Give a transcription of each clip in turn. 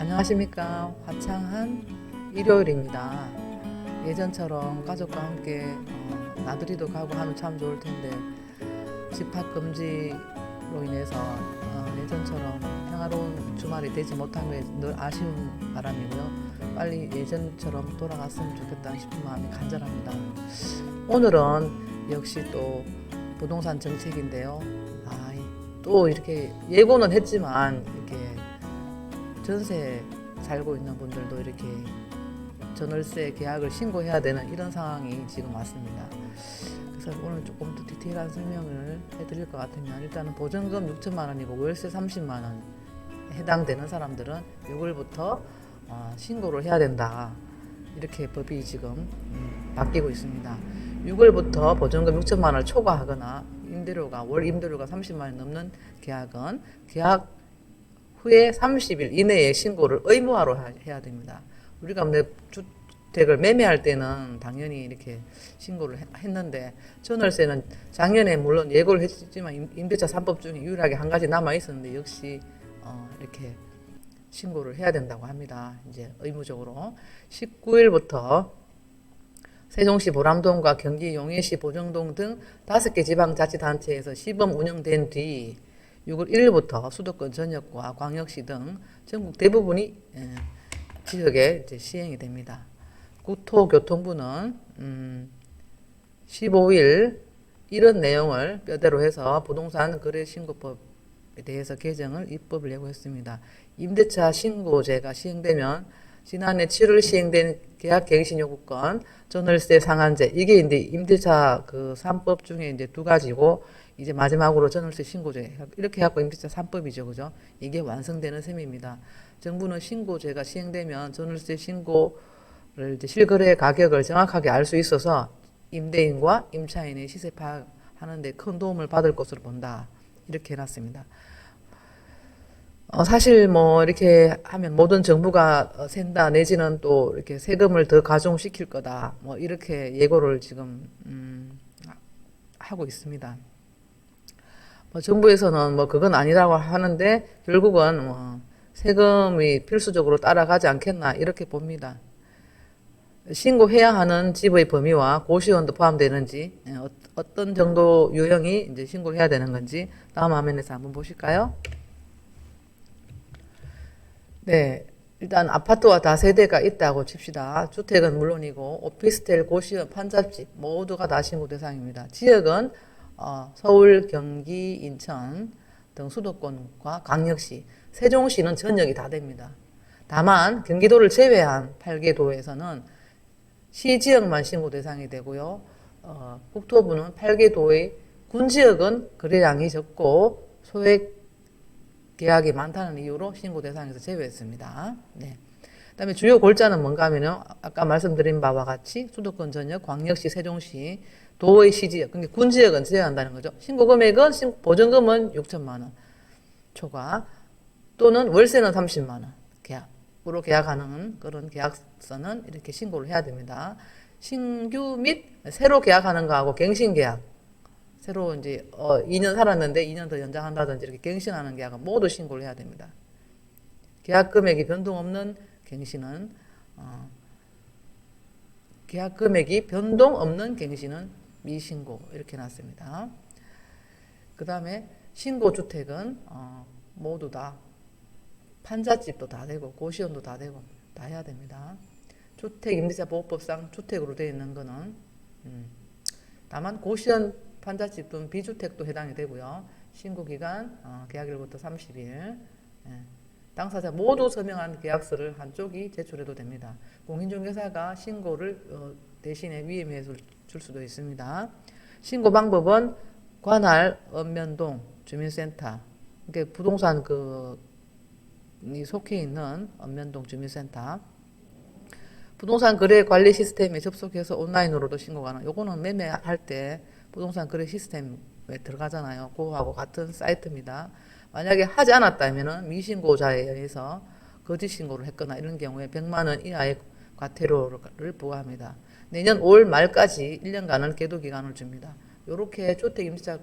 안녕하십니까. 화창한 일요일입니다. 예전처럼 가족과 함께 나들이도 가고 하면 참 좋을 텐데 집합금지로 인해서 예전처럼 평화로운 주말이 되지 못한 게 늘 아쉬운 바람이고요. 빨리 예전처럼 돌아갔으면 좋겠다 싶은 마음이 간절합니다. 오늘은 역시 또 부동산 정책인데요. 또 이렇게 예고는 했지만 이렇게 전세 살고 있는 분들도 이렇게 전월세 계약을 신고해야 되는 이런 상황이 지금 왔습니다. 그래서 오늘 조금 더 디테일한 설명을 해드릴 것 같으면 일단은 보증금 6천만 원이고 월세 30만 원 해당되는 사람들은 6월부터 신고를 해야 된다. 이렇게 법이 지금 바뀌고 있습니다. 6월부터 보증금 6천만 원을 초과하거나 월 임대료가 30만 원 넘는 계약은 계약 후에 30일 이내에 신고를 의무화로 해야 됩니다. 우리가 주택을 매매할 때는 당연히 이렇게 신고를 했는데 전월세는 작년에 물론 예고를 했지만 임대차 3법 중에 유일하게 한 가지 남아 있었는데 역시 이렇게 신고를 해야 된다고 합니다. 이제 의무적으로 19일부터 세종시 보람동과 경기 용인시 보정동 등 5개 지방자치단체에서 시범 운영된 뒤 6월 1일부터 수도권 전역과 광역시 등 전국 대부분이 지역에 이제 시행이 됩니다. 국토교통부는 15일 이런 내용을 뼈대로 해서 부동산 거래신고법에 대해서 개정을 입법을 예고했습니다. 임대차 신고제가 시행되면 지난해 7월 시행된 계약갱신요구권, 전월세 상한제, 이게 이제 임대차 그 3법 중에 이제 두 가지고, 이제 마지막으로 전월세 신고제, 이렇게 해갖고 임대차 3법이죠. 그죠? 이게 완성되는 셈입니다. 정부는 신고제가 시행되면 전월세 신고를 이제 실거래 가격을 정확하게 알 수 있어서 임대인과 임차인의 시세 파악하는 데 큰 도움을 받을 것으로 본다. 이렇게 해놨습니다. 사실 뭐 이렇게 하면 모든 정부가 샌다 내지는 또 이렇게 세금을 더 가중시킬 거다 뭐 이렇게 예고를 지금 하고 있습니다. 뭐 정부에서는 뭐 그건 아니라고 하는데 결국은 뭐 세금이 필수적으로 따라가지 않겠나 이렇게 봅니다. 신고해야 하는 집의 범위와 고시원도 포함되는지 어떤 정도 유형이 이제 신고를 해야 되는 건지 다음 화면에서 한번 보실까요? 네, 일단 아파트와 다세대가 있다고 칩시다. 주택은 물론이고 오피스텔, 고시원, 판잡집 모두가 다 신고 대상입니다. 지역은 서울, 경기, 인천 등 수도권과 광역시, 세종시는 전역이 다 됩니다. 다만 경기도를 제외한 8개 도에서는 시지역만 신고 대상이 되고요. 국토부는 8개 도의 군지역은 거래량이 적고 소액 계약이 많다는 이유로 신고 대상에서 제외했습니다. 네. 그다음에 주요 골자는 뭔가 하면요. 아까 말씀드린 바와 같이 수도권 전역, 광역시, 세종시, 도의 시지역, 그러니까 군지역은 제외한다는 거죠. 신고 금액은 보증금은 6천만 원 초과 또는 월세는 30만 원 계약으로 계약하는 그런 계약서는 이렇게 신고를 해야 됩니다. 신규 및 새로 계약하는 거하고 갱신 계약 새로 이제 2년 살았는데 2년 더 연장한다든지 이렇게 갱신하는 계약은 모두 신고를 해야 됩니다. 계약 금액이 변동 없는 갱신은 계약 금액이 변동 없는 갱신은 미신고 이렇게 놨습니다. 그 다음에 신고 주택은 모두 다 판잣집도 다 되고 고시원도 다 되고 다 해야 됩니다. 주택임대차보호법상 주택으로 되어 있는 거는 다만 고시원 판잣집 또는 비주택도 해당이 되고요. 신고기간 계약일부터 30일 당사자 모두 서명한 계약서를 한쪽이 제출해도 됩니다. 공인중개사가 신고를 대신에 위임해서 줄 수도 있습니다. 신고 방법은 관할 읍면동 주민센터 그러니까 부동산 이 속해 있는 읍면동 주민센터 부동산 거래 관리 시스템에 접속해서 온라인으로도 신고가 가능. 요거는 매매할 때 부동산 거래 시스템에 들어가잖아요. 그거하고 같은 사이트입니다. 만약에 하지 않았다면은 미신고자에 의해서 거짓 신고를 했거나 이런 경우에 100만 원 이하의 과태료를 부과합니다. 내년 5월 말까지 1년간은 계도 기간을 줍니다. 요렇게 주택임대차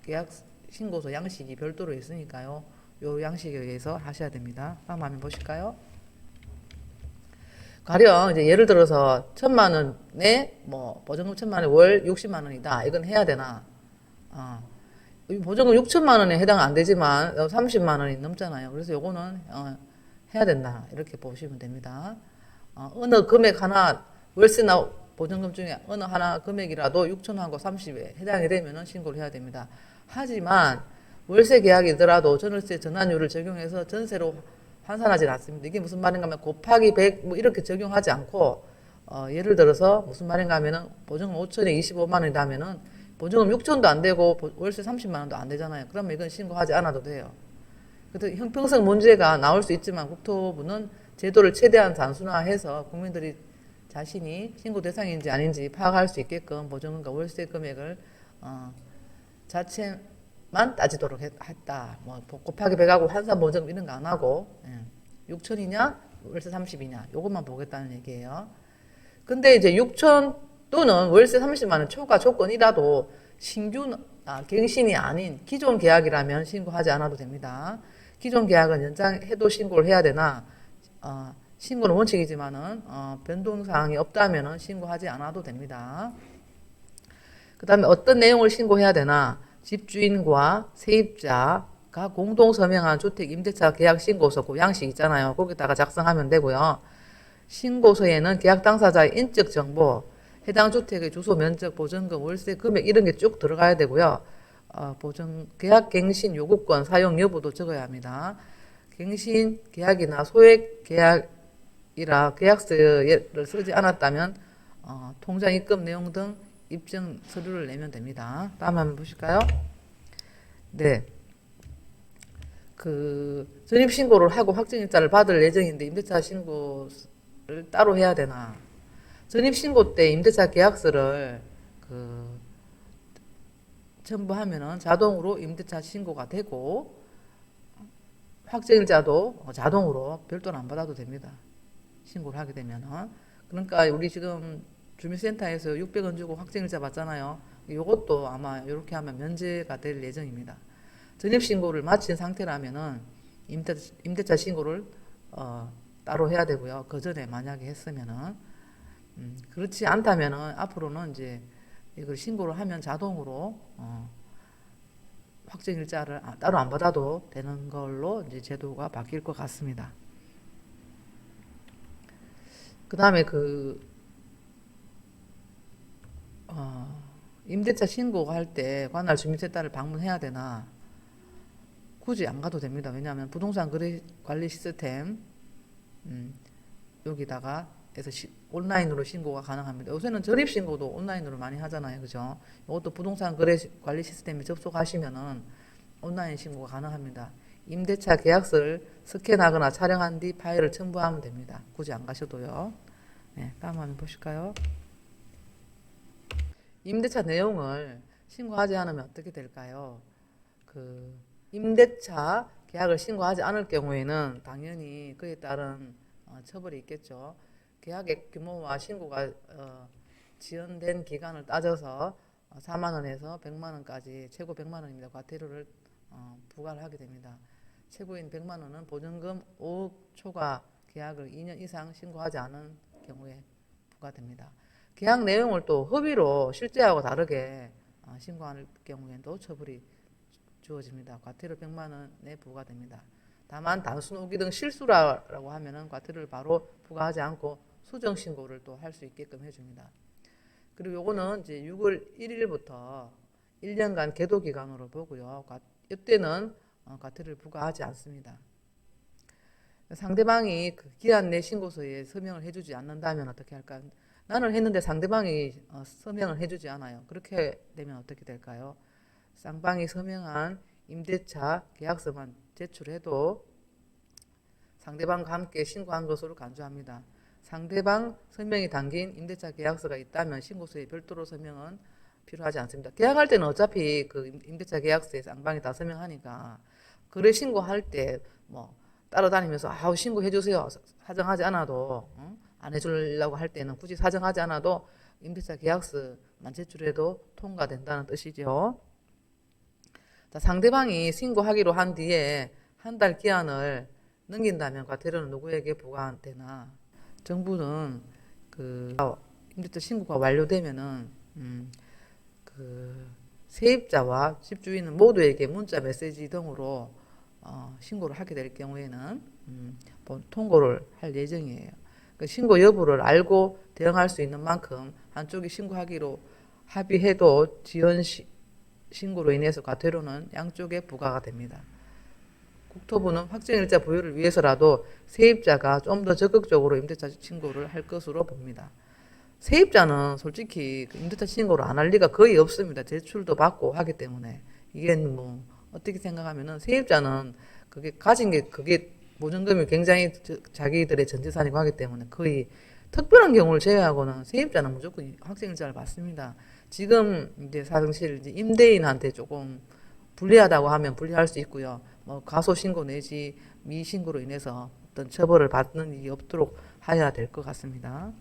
계약 신고서 양식이 별도로 있으니까요. 요 양식에 의해서 하셔야 됩니다. 다음 화면 보실까요? 가령 이제 예를 들어서 1,000만 원에 뭐 보증금 1,000만 원에 월 60만 원이다. 이건 해야 되나? 어. 보증금 6천만 원에 해당 안 되지만 30만 원이 넘잖아요. 그래서 요거는 해야 된다. 이렇게 보시면 됩니다. 어느 금액 하나 월세나 보증금 중에 어느 하나 금액이라도 6천하고 30에 해당이 되면은 신고를 해야 됩니다. 하지만 월세 계약이더라도 전월세 전환율을 적용해서 전세로 환산하지 않습니다. 이게 무슨 말인가 하면 곱하기 100 뭐 이렇게 적용하지 않고 예를 들어서 무슨 말인가 하면은 보증금 5천에 25만 원이다 하면은 보증금 6천도 안 되고 월세 30만 원도 안 되잖아요. 그러면 이건 신고하지 않아도 돼요. 그래서 형평성 문제가 나올 수 있지만 국토부는 제도를 최대한 단순화해서 국민들이 자신이 신고 대상인지 아닌지 파악할 수 있게끔 보증금과 월세 금액을 자체만 따지도록 했다. 뭐 곱하기 100하고 환산 보증금 이런 거 안 하고 6천이냐 월세 30이냐 요것만 보겠다는 얘기예요. 근데 이제 6천 또는 월세 30만 원 초과 조건이라도 신규 갱신이 아닌 기존 계약이라면 신고하지 않아도 됩니다. 기존 계약은 연장해도 신고를 해야 되나 신고는 원칙이지만은 변동사항이 없다면은 신고하지 않아도 됩니다. 그 다음에 어떤 내용을 신고해야 되나? 집주인과 세입자가 공동 서명한 주택 임대차 계약 신고서 그 양식 있잖아요. 거기다가 작성하면 되고요. 신고서에는 계약 당사자의 인적 정보, 해당 주택의 주소, 면적, 보증금, 월세 금액 이런 게 쭉 들어가야 되고요. 계약 갱신 요구권 사용 여부도 적어야 합니다. 갱신 계약이나 소액 계약이라 계약서를 쓰지 않았다면 통장 입금 내용 등 입증 서류를 내면 됩니다. 다음 한번 보실까요? 네. 전입신고를 하고 확정일자를 받을 예정인데 임대차 신고를 따로 해야 되나? 전입신고 때 임대차 계약서를 첨부하면은 자동으로 임대차 신고가 되고 확정일자도 자동으로 별도로 안 받아도 됩니다. 신고를 하게 되면은. 그러니까 우리 지금 주민센터에서 600원 주고 확정일자 받잖아요. 이것도 아마 이렇게 하면 면제가 될 예정입니다. 전입신고를 마친 상태라면은 임대차 신고를 따로 해야 되고요. 그 전에 만약에 했으면은 그렇지 않다면은 앞으로는 이제 이걸 신고를 하면 자동으로 확정일자를 따로 안 받아도 되는 걸로 이제 제도가 바뀔 것 같습니다. 그 다음에 임대차 신고할 때 관할 주민센터를 방문해야 되나? 굳이 안 가도 됩니다. 왜냐하면 부동산 거래 관리 시스템 여기다가 해서 온라인으로 신고가 가능합니다. 요새는 전입 신고도 온라인으로 많이 하잖아요, 그죠? 이것도 부동산 거래 관리 시스템에 접속하시면은 온라인 신고가 가능합니다. 임대차 계약서를 스캔하거나 촬영한 뒤 파일을 첨부하면 됩니다. 굳이 안 가셔도요. 네, 다음 화면 보실까요? 임대차 내용을 신고하지 않으면 어떻게 될까요? 임대차 계약을 신고하지 않을 경우에는 당연히 그에 따른 처벌이 있겠죠. 계약의 규모와 신고가 지연된 기간을 따져서 4만 원에서 100만 원까지 최고 100만 원입니다. 과태료를 부과를 하게 됩니다. 최고인 100만 원은 보증금 5억 초과 계약을 2년 이상 신고하지 않은 경우에 부과됩니다. 계약 내용을 또 허위로 실제하고 다르게 신고할 경우에도 처벌이 주어집니다. 과태료 100만 원에 부과됩니다. 다만 단순 오기 등 실수라고 하면은 과태료를 바로 부과하지 않고 수정 신고를 또 할 수 있게끔 해줍니다. 그리고 요거는 이제 6월 1일부터 1년간 계도 기간으로 보고요. 이때는 과태료를 부과하지 않습니다. 상대방이 그 기한 내 신고서에 서명을 해주지 않는다면 어떻게 할까요? 나는 했는데 상대방이 서명을 해주지 않아요. 그렇게 되면 어떻게 될까요? 쌍방이 서명한 임대차 계약서만 제출해도 상대방과 함께 신고한 것으로 간주합니다. 상대방 서명이 담긴 임대차 계약서가 있다면 신고서에 별도로 서명은 필요하지 않습니다. 계약할 때는 어차피 그 임대차 계약서에 쌍방이 다 서명하니까 거래 신고할 때 뭐 따라다니면서 아우 신고해 주세요. 사정하지 않아도 안 해주려고 할 때는 굳이 사정하지 않아도 임대차 계약서만 제출해도 통과된다는 뜻이죠. 자, 상대방이 신고하기로 한 뒤에 한 달 기한을 넘긴다면 과태료는 누구에게 부과되나? 정부는 그 임대차 신고가 완료되면은 그 세입자와 집주인은 모두에게 문자 메시지 등으로 신고를 하게 될 경우에는 통고를 할 예정이에요. 그 신고 여부를 알고 대응할 수 있는 만큼 한쪽이 신고하기로 합의해도 지연 신고로 인해서 과태료는 양쪽에 부과가 됩니다. 국토부는 확정일자 부여를 위해서라도 세입자가 좀 더 적극적으로 임대차 신고를 할 것으로 봅니다. 세입자는 솔직히 임대차 신고를 안 할 리가 거의 없습니다. 대출도 받고 하기 때문에. 이게 뭐 어떻게 생각하면은 세입자는 그게 가진 게 그게 보증금이 굉장히 자기들의 전 재산이고 하기 때문에 거의 특별한 경우를 제외하고는 세입자는 무조건 확정일자를 받습니다. 지금 이제 사실 이제 임대인한테 조금 불리하다고 하면 불리할 수 있고요. 뭐 가소신고 내지 미신고로 인해서 어떤 처벌을 받는 일이 없도록 해야 될 것 같습니다.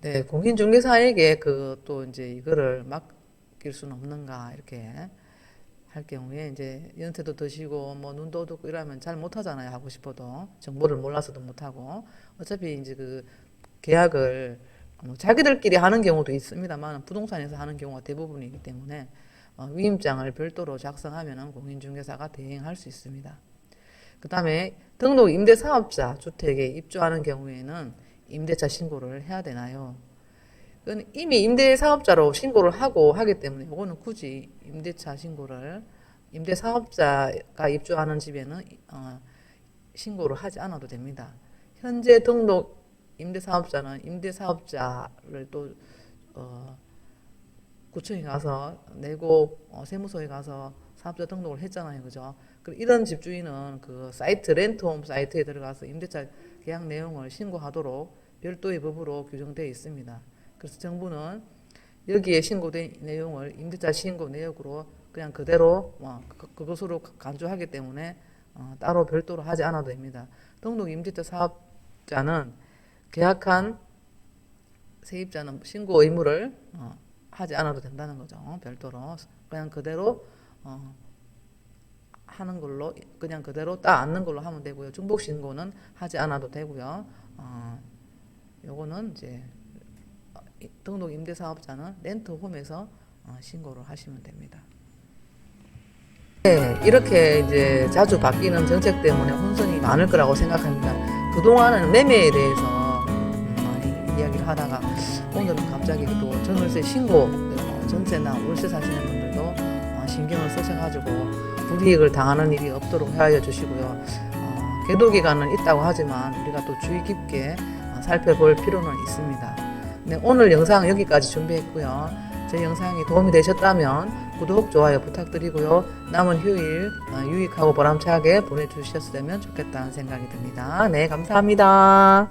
네, 공인중개사에게 또 이제 이거를 맡길 수는 없는가 이렇게 할 경우에 이제 연세도 드시고 뭐 눈도 어둡고 이러면 잘 못하잖아요. 하고 싶어도 정보를 몰라서도 못하고 어차피 이제 그 계약을 뭐 자기들끼리 하는 경우도 있습니다만 부동산에서 하는 경우가 대부분이기 때문에 위임장을 별도로 작성하면은 공인중개사가 대행할 수 있습니다. 그 다음에 등록 임대사업자 주택에 입주하는 경우에는 임대차 신고를 해야 되나요? 그건 이미 임대사업자로 신고를 하고 하기 때문에 이거는 굳이 임대사업자가 입주하는 집에는 신고를 하지 않아도 됩니다. 현재 등록 임대사업자는 임대사업자를 또 구청에 가서 내고 세무서에 가서 사업자 등록을 했잖아요, 그죠? 이런 집주인은 그 사이트 렌트홈 사이트에 들어가서 임대차 계약 내용을 신고하도록 별도의 법으로 규정되어 있습니다. 그래서 정부는 여기에 신고된 내용을 임대차 신고 내역으로 그냥 그대로 그것으로 간주하기 때문에 따로 별도로 하지 않아도 됩니다. 등록 임대차 사업자는 계약한 세입자는 신고 의무를 하지 않아도 된다는 거죠. 별도로 그냥 그대로 하는 걸로 그냥 그대로 따앉는 걸로 하면 되고요. 중복 신고는 하지 않아도 되고요. 요거는 이제 등록 임대사업자는 렌트홈에서 신고를 하시면 됩니다. 네, 이렇게 이제 자주 바뀌는 정책 때문에 혼선이 많을 거라고 생각합니다. 그동안은 매매에 대해서 많이 이야기를 하다가 오늘은 갑자기 또 전월세 신고 전세나 월세 사시는 분들도 신경을 쓰셔가지고 불이익을 당하는 일이 없도록 하여 주시고요. 계도 기간은 있다고 하지만 우리가 또 주의 깊게 살펴볼 필요는 있습니다. 네, 오늘 영상 여기까지 준비했고요. 제 영상이 도움이 되셨다면 구독, 좋아요 부탁드리고요. 남은 휴일 유익하고 보람차게 보내주셨으면 좋겠다는 생각이 듭니다. 네, 감사합니다.